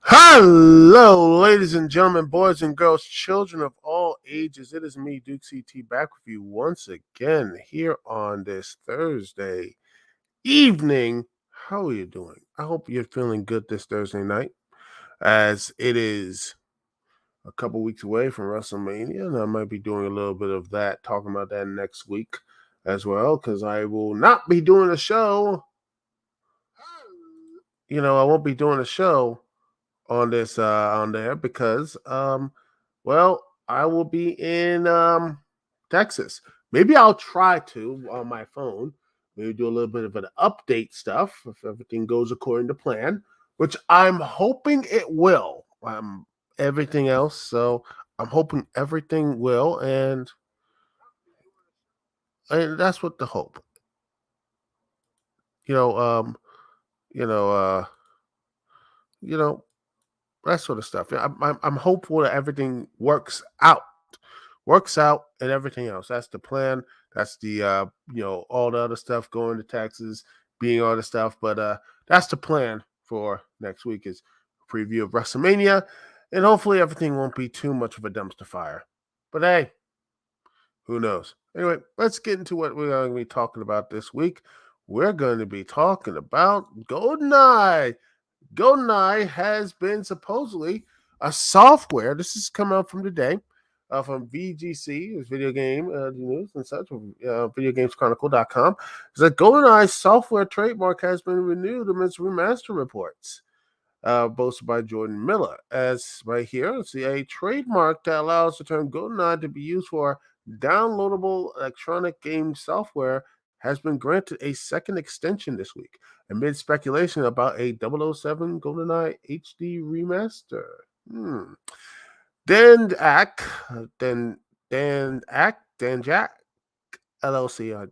Hello, ladies and gentlemen, boys and girls, children of all ages. It is me, Dukect, back with you once again here on this Thursday evening. How are you doing? I hope you're feeling good this Thursday night, as it is a couple weeks away from WrestleMania, and I might be doing a little bit of that, talking about that next week as well, because I will not be doing a show. I won't be doing a show on this on there because well, I will be in Texas. Maybe I'll try to on my phone, maybe do a little bit of an update stuff if everything goes according to plan, which I'm hoping it will. Everything else, so I'm hoping everything will, and that's what the hope. You know, you know, uh, you know, that sort of stuff. Yeah, I'm hopeful that everything works out, and everything else. That's the plan. That's the all the other stuff going to Texas, being all the stuff. But that's the plan for next week is a preview of WrestleMania, and hopefully everything won't be too much of a dumpster fire. But hey, who knows? Anyway, let's get into what we're going to be talking about this week. We're going to be talking about Goldeneye. Goldeneye has been supposedly a software. This is coming out from today, from VGC, video game news and such, videogameschronicle.com. It's that Goldeneye software trademark has been renewed amidst remaster reports. Boasted by Jordan Miller. As right here, it's a trademark that allows the term Goldeneye to be used for downloadable electronic game software has been granted a second extension this week, amid speculation about a 007 GoldenEye HD remaster. Dan Jack LLC. I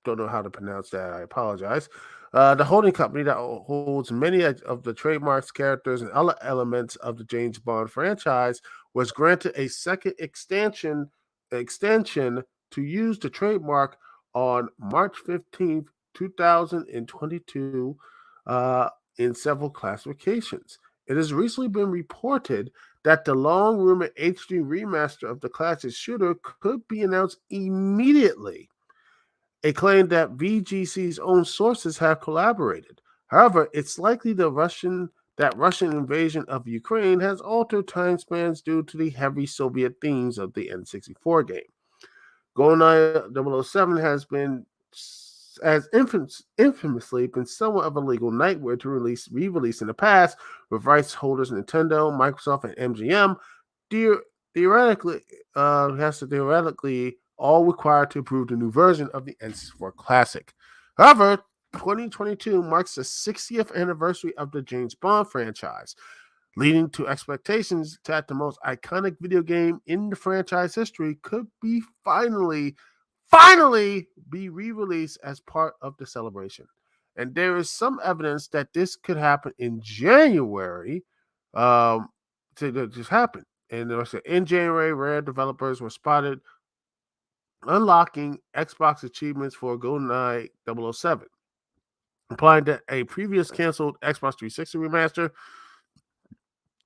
don't know how to pronounce that. I apologize. The holding company that holds many of the trademarks, characters, and other elements of the James Bond franchise was granted a second extension to use the trademark on March 15th, 2022, in several classifications. It has recently been reported that the long rumored HD remaster of the classic shooter could be announced immediately, a claim that VGC's own sources have collaborated. However, it's likely that Russian invasion of Ukraine has altered time spans due to the heavy Soviet themes of the N64 game. GoldenEye 007 has infamously been somewhat of a legal nightmare to re-release in the past, with rights holders Nintendo, Microsoft, and MGM theoretically all required to approve the new version of the N64 Classic. However, 2022 marks the 60th anniversary of the James Bond franchise, leading to expectations that the most iconic video game in the franchise history could be finally be re-released as part of the celebration. And there is some evidence that this could happen in January. To just happen. And in January, Rare developers were spotted unlocking Xbox achievements for GoldenEye 007, implying that a previous canceled Xbox 360 remaster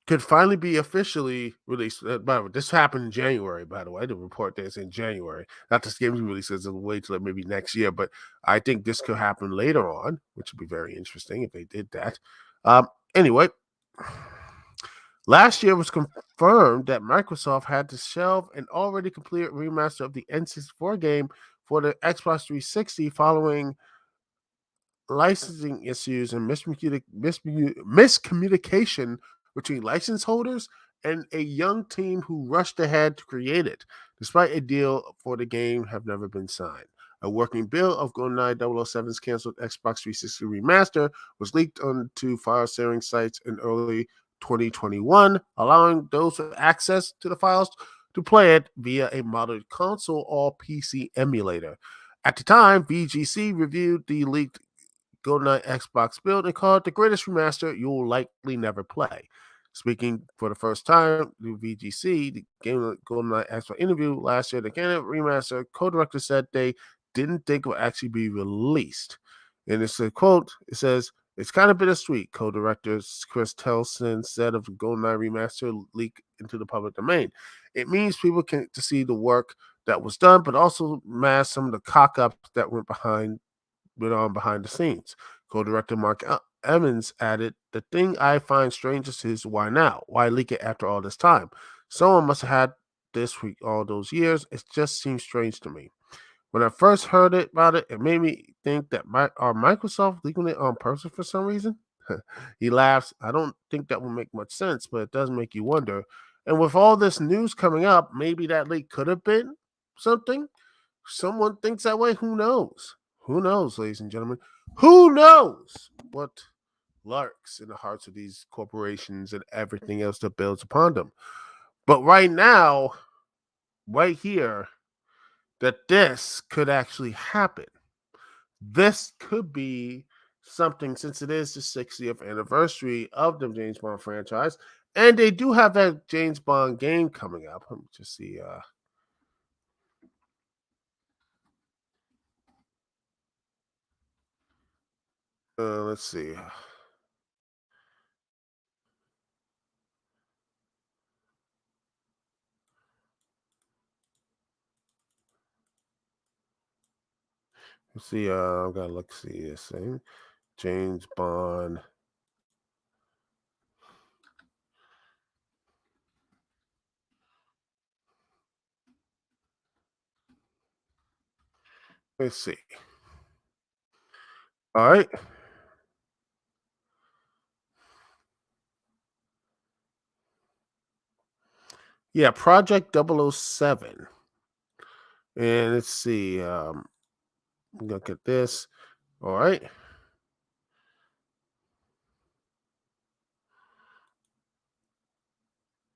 could finally be officially released. By the way, this happened in January, by the way. The report this in January. Not this game releases a wait till maybe next year, but I think this could happen later on, which would be very interesting if they did that. Anyway, last year was confirmed that Microsoft had to shelve an already completed remaster of the N64 game for the Xbox 360 following licensing issues and miscommunication between license holders and a young team who rushed ahead to create it, despite a deal for the game have never been signed. A working bill of GoldenEye 007's canceled Xbox 360 remaster was leaked onto file-sharing sites in early 2021, allowing those with access to the files to play it via a modded console or PC emulator. At the time, VGC reviewed the leaked GoldenEye Xbox build and called it the greatest remaster you'll likely never play. Speaking for the first time to VGC, the Game GoldenEye Xbox interview last year, the Canon remaster co-director said they didn't think it would actually be released. And it's a quote, it says, It's kind of bittersweet, co-director Chris Telson said of the Goldeneye remaster leak into the public domain. It means people can to see the work that was done, but also mask some of the cock-ups that went on behind the scenes. Co-director Mark Evans added, "The thing I find strangest is why now? Why leak it after all this time? Someone must have had this for all those years. It just seems strange to me." When I first heard about it, it made me think that are Microsoft leaking it on purpose for some reason? He laughs. I don't think that will make much sense, but it does make you wonder. And with all this news coming up, maybe that leak could have been something. Someone thinks that way. Who knows? Who knows, ladies and gentlemen? Who knows what lurks in the hearts of these corporations and everything else that builds upon them? But right now, right here, that this could actually happen. This could be something since it is the 60th anniversary of the James Bond franchise, and they do have that James Bond game coming up. Let me just see. Let's see. Let's see. I've got to look. See this thing. James Bond. Let's see. All right. Yeah, Project 007. And let's see. Look at this. All right.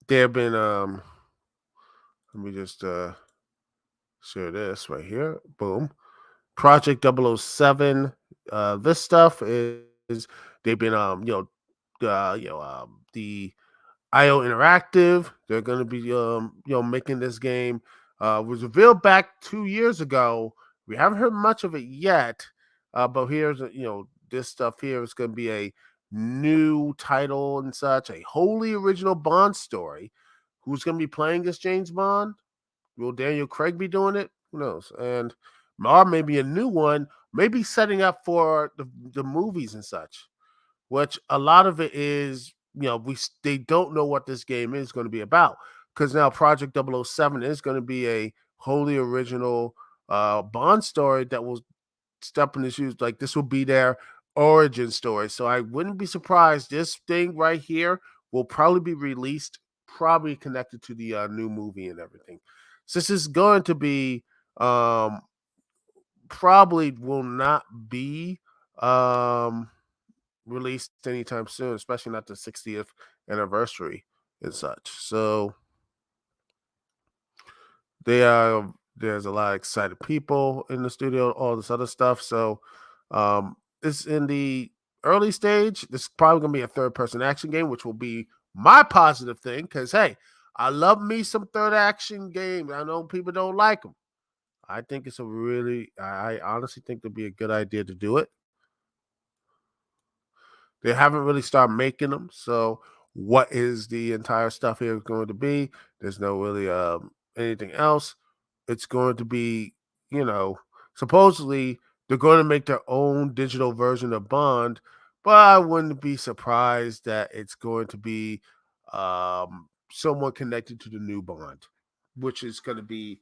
There have been let me just share this right here. Boom. Project 007. This stuff is they've been the IO Interactive. They're going to be making this game. Was revealed back 2 years ago. We haven't heard much of it yet, but here's this stuff here is going to be a new title and such, a wholly original Bond story. Who's going to be playing this James Bond? Will Daniel Craig be doing it? Who knows? And or maybe a new one, maybe setting up for the movies and such, which a lot of it is, they don't know what this game is going to be about because now Project 007 is going to be a wholly original Bond story that will step in the shoes. Like this will be their origin story. So I wouldn't be surprised. This thing right here will probably be released, probably connected to the new movie and everything. So this is going to be probably will not be um released anytime soon, especially not the 60th anniversary and such. So there's a lot of excited people in the studio, all this other stuff. So it's in the early stage. This is probably gonna be a third person action game, which will be my positive thing because hey, I love me some third action games. I know people don't like them. I think it's a really, I honestly think it'd be a good idea to do it. They haven't really started making them. So what is the entire stuff here going to be? There's no really anything else. It's going to be, supposedly they're going to make their own digital version of Bond, but I wouldn't be surprised that it's going to be somewhat connected to the new Bond, which is going to be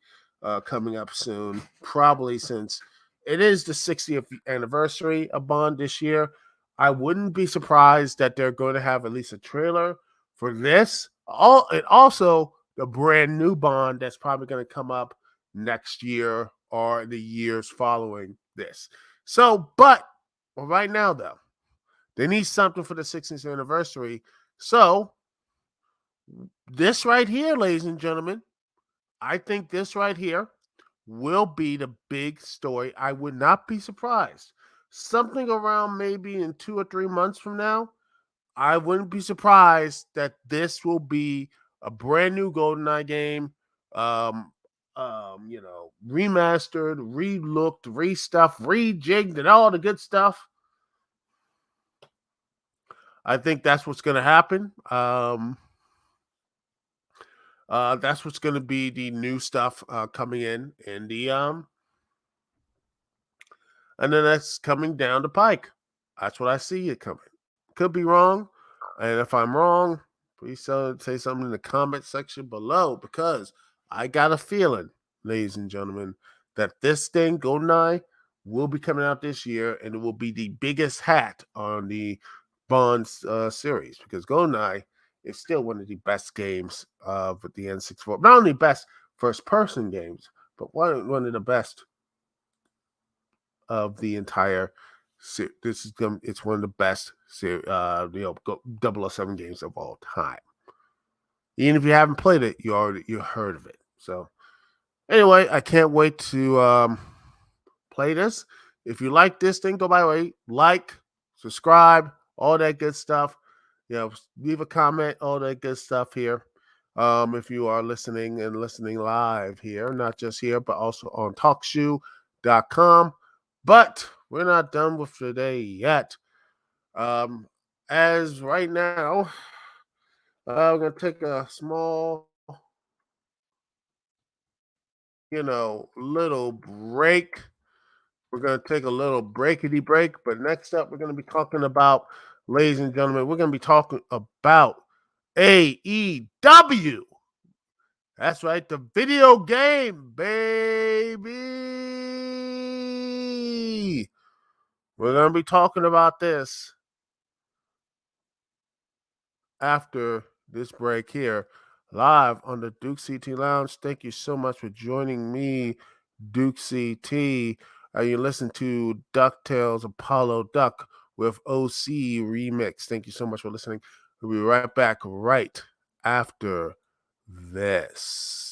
coming up soon, probably since it is the 60th anniversary of Bond this year. I wouldn't be surprised that they're going to have at least a trailer for this. And also the brand new Bond that's probably going to come up next year or the years following this. So, but right now though, they need something for the 60th anniversary. So, this right here, ladies and gentlemen, I think this right here will be the big story. I would not be surprised. Something around maybe in 2 or 3 months from now, I wouldn't be surprised that this will be a brand new GoldenEye game. Remastered, relooked, restuffed, rejigged, and all the good stuff. I think that's what's going to happen. That's what's going to be the new stuff coming in the and then that's coming down the pike. That's what I see it coming. Could be wrong, and if I'm wrong, please say something in the comment section below because I got a feeling, ladies and gentlemen, that this thing Goldeneye will be coming out this year, and it will be the biggest hat on the Bond series because Goldeneye is still one of the best games of the N64. Not only best first-person games, but one of the best of the entire series. It's one of the best 007 games of all time. Even if you haven't played it, you heard of it. So anyway, I can't wait to play this. If you like this thing, go by the way, like, subscribe, all that good stuff. Leave a comment, all that good stuff here. If you are listening live here, not just here, but also on talkshoe.com. But we're not done with today yet. As right now, we're going to take a small, little break. We're going to take a little breakity break. But next up, we're going to be talking about, ladies and gentlemen, we're going to be talking about AEW. That's right, the video game, baby. We're going to be talking about this after this break here, live on the Dukect Lounge. Thank you so much for joining me, Dukect. You listen to DuckTales Apollo Duck with OC Remix. Thank you so much for listening. We'll be right back right after this.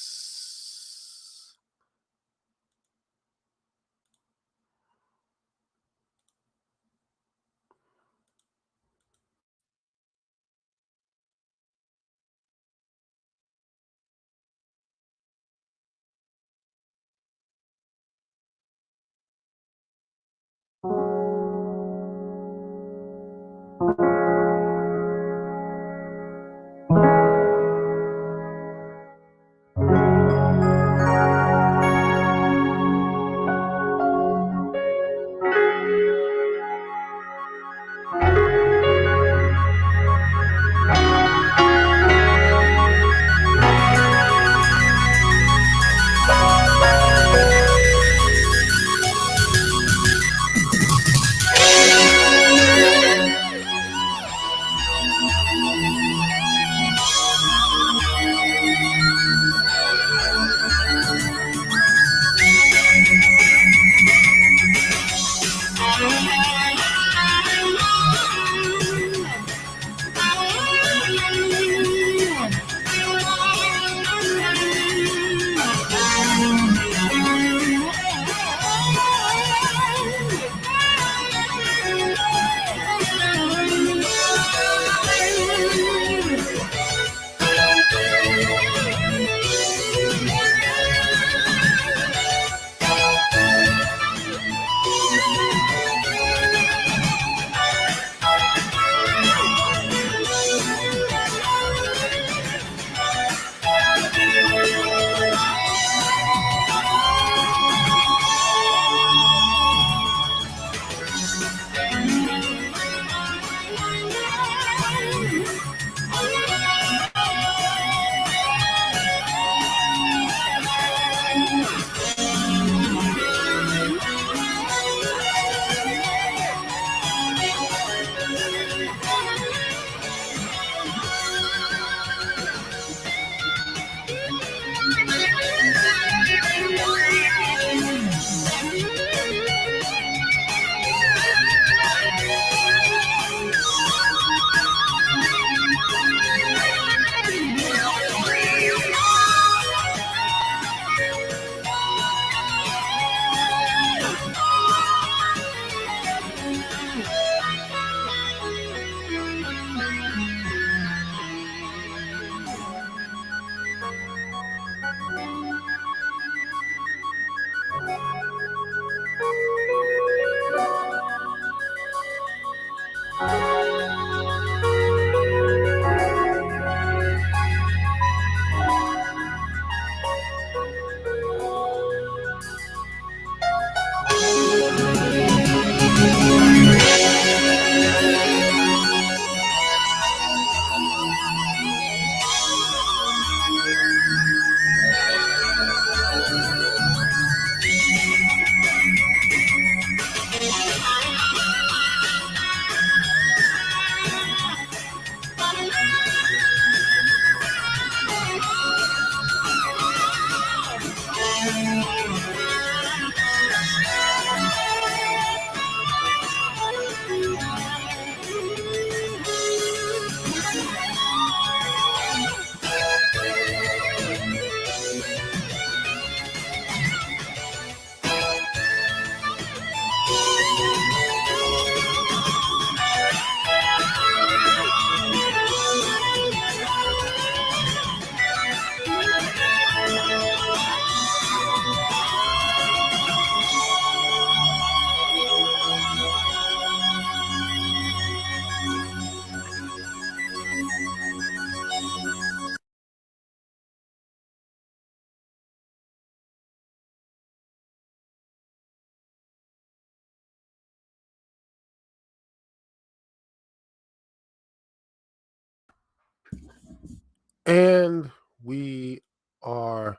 And we are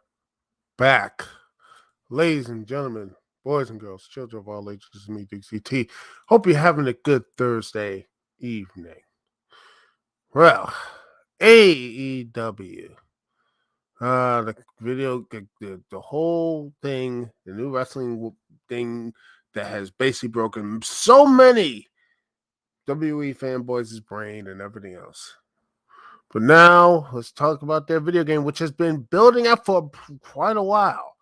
back. Ladies and gentlemen, boys and girls, children of all ages, this is me, Dukect. Hope you're having a good Thursday evening. Well, AEW. The video, the whole thing, the new wrestling thing that has basically broken so many WWE fanboys' brain and everything else. But now let's talk about their video game, which has been building up for quite a while.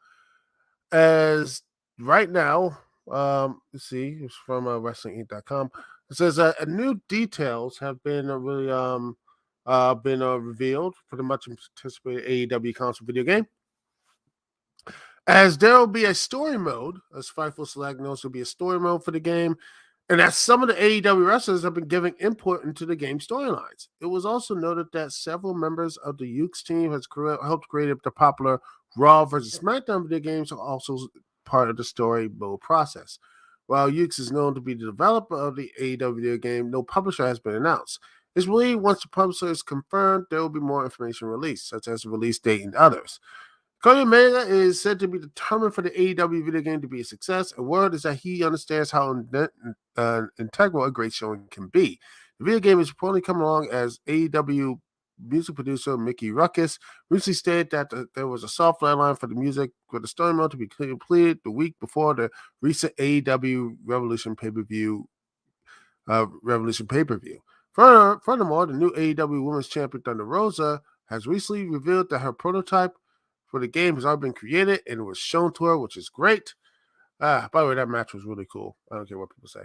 As right now, let's see, it's from WrestlingInc.com. It says new details have been revealed for the much anticipated AEW console video game. As there will be a story mode, as Fightful Select knows, will be a story mode for the game, and as some of the AEW wrestlers have been giving input into the game storylines. It was also noted that several members of the Ukes team has helped create the popular Raw vs. SmackDown video games are also part of the story mode process. While Ukes is known to be the developer of the AEW video game, no publisher has been announced. It's believed once the publisher is confirmed, there will be more information released, such as the release date and others. Cody Omega is said to be determined for the AEW video game to be a success, and word is that he understands how integral a great showing can be. The video game is reportedly coming along as AEW music producer Mickey Ruckus recently stated that there was a soft deadline for the music for the story mode to be completed the week before the recent AEW Revolution pay-per-view. Furthermore, the new AEW Women's Champion Thunder Rosa has recently revealed that her prototype for the game has already been created and it was shown to her, which is great. By the way, that match was really cool. I don't care what people say.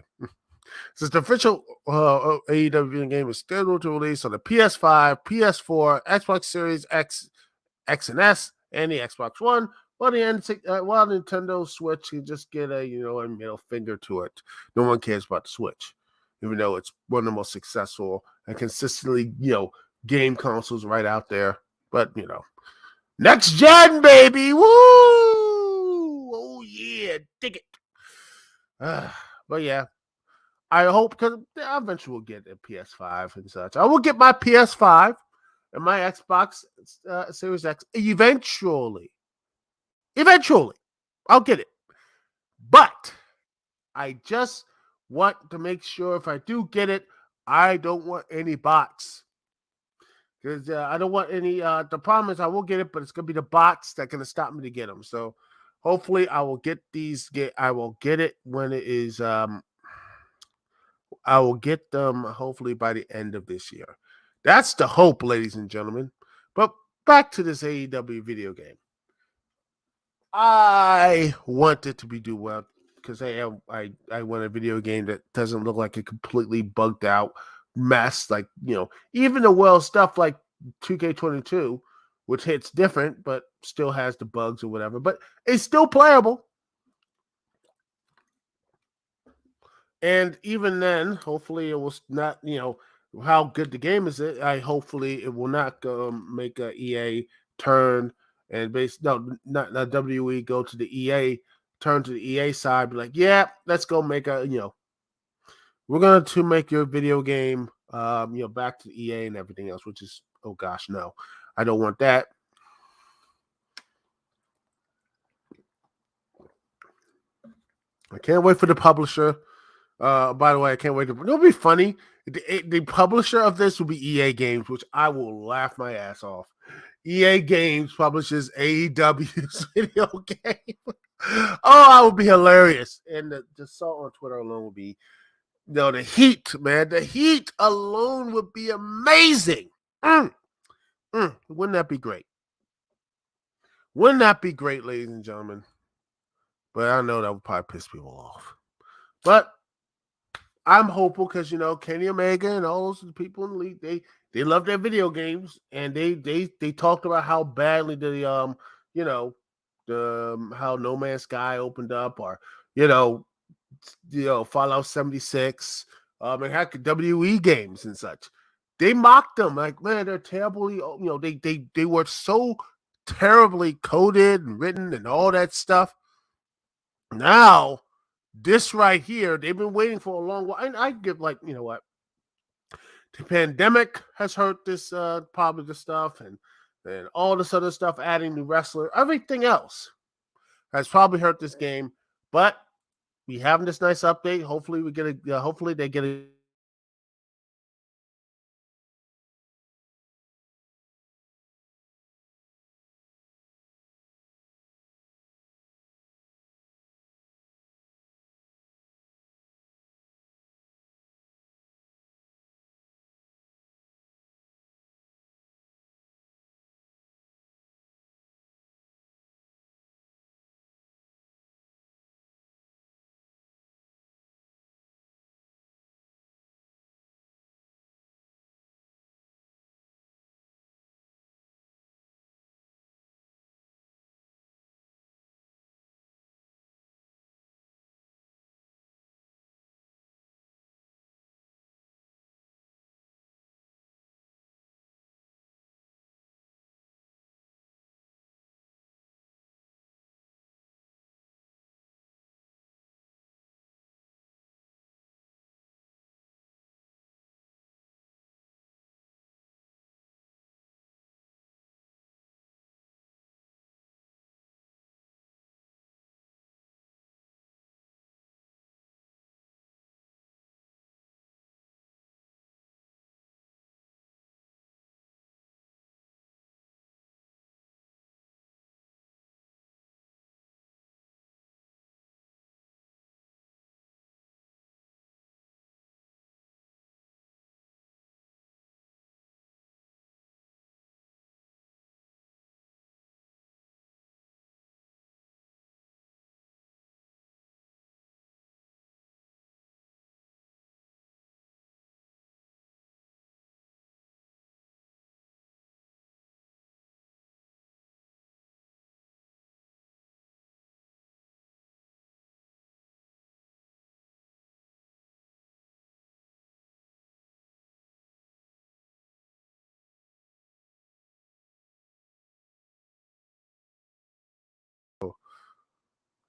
Since the official AEW game is scheduled to release on the PS5, PS4, Xbox Series X, X and S, and the Xbox One, while Nintendo Switch can just get a middle finger to it. No one cares about the Switch, even though it's one of the most successful and consistently game consoles right out there. But next gen, baby! Woo! Oh, yeah. Dig it. But yeah, I hope, because I eventually will get a PS5 and such. I will get my PS5 and my Xbox Series X eventually. Eventually. I'll get it. But I just want to make sure if I do get it, I don't want any bots. Because I don't want any. The problem is I will get it, but it's gonna be the bots that are gonna stop me to get them. So hopefully I will get these. I will get it when it is. I will get them hopefully by the end of this year. That's the hope, ladies and gentlemen. But back to this AEW video game. I want it to do well because I want a video game that doesn't look like a completely bugged out mess. Like, even the well stuff like 2K22, which hits different, but still has the bugs or whatever, but it's still playable. And even then, hopefully it will not, how good the game is. Hopefully it will not make a EA turn and not WE go to the EA, turn to the EA side, be like, yeah, let's go make we're going to make your video game, back to the EA and everything else, which is, oh gosh, no, I don't want that. I can't wait for the publisher. By the way, I can't wait it'll be funny. The publisher of this will be EA Games, which I will laugh my ass off. EA Games publishes AEW's video game. Oh, I would be hilarious. And the salt on Twitter alone would be, the heat, man. The heat alone would be amazing. Wouldn't that be great? Wouldn't that be great, ladies and gentlemen? But I know that would probably piss people off. But I'm hopeful because Kenny Omega and all those people in the league, they love their video games, and they talked about how badly the how No Man's Sky opened up, or Fallout 76, and heck, WE games and such. They mocked them like, man, they're terribly, they were so terribly coded and written and all that stuff. Now, this right here, they've been waiting for a long while. And I give what? The pandemic has hurt this probably this stuff, and and all this other stuff, adding new wrestler, everything else has probably hurt this game. But we having this nice update. Hopefully we get a. Hopefully they get a.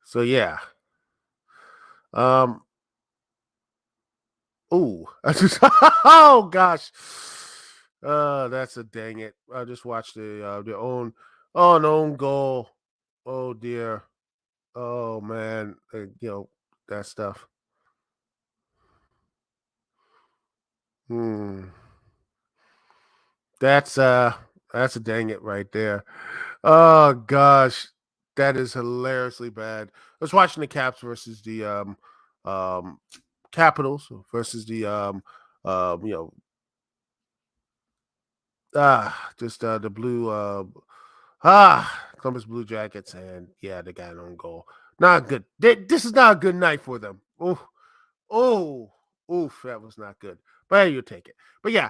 So yeah. Um. Ooh. I just. Oh gosh. That's a dang it. I just watched the own. Oh, an own goal. Oh dear. Oh man. That stuff. Hmm. That's that's a dang it right there. Oh gosh, that is hilariously bad. I was watching the Caps versus the um Capitals versus the um you know just the blue Columbus Blue Jackets, and yeah, they got an own goal. Not good. This is not a good night for them. Oh, oof, that was not good. But hey, you take it. But yeah,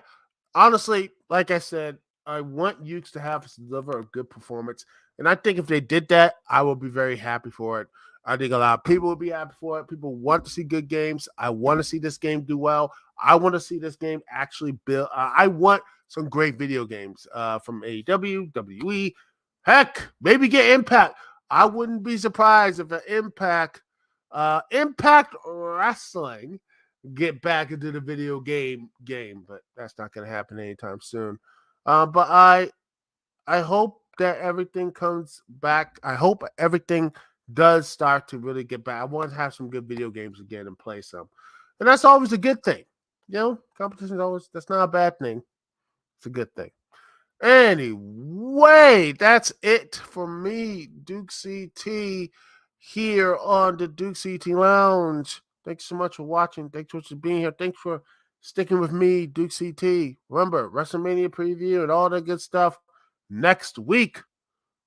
honestly, like I said, I want Ukes to have to deliver a good performance. And I think if they did that, I will be very happy for it. I think a lot of people will be happy for it. People want to see good games. I want to see this game do well. I want to see this game actually build. I want some great video games from AEW, WWE. Heck, maybe get Impact. I wouldn't be surprised if an Impact Wrestling get back into the video game, but that's not going to happen anytime soon. But I hope that everything comes back. I hope everything does start to really get back. I want to have some good video games again and play some, and that's always a good thing. Competition is always, that's not a bad thing. It's a good thing. Anyway, that's it for me, Duke CT, here on the Duke CT Lounge. Thanks so much for watching. Thanks for being here. Thanks for sticking with me, Duke CT. Remember, WrestleMania preview and all that good stuff next week.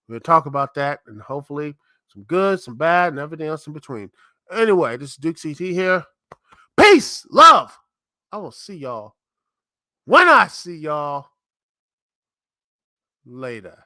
We'll talk about that, and hopefully some good, some bad, and everything else in between. Anyway, this is Duke CT here. Peace, love. I will see y'all when I see y'all later.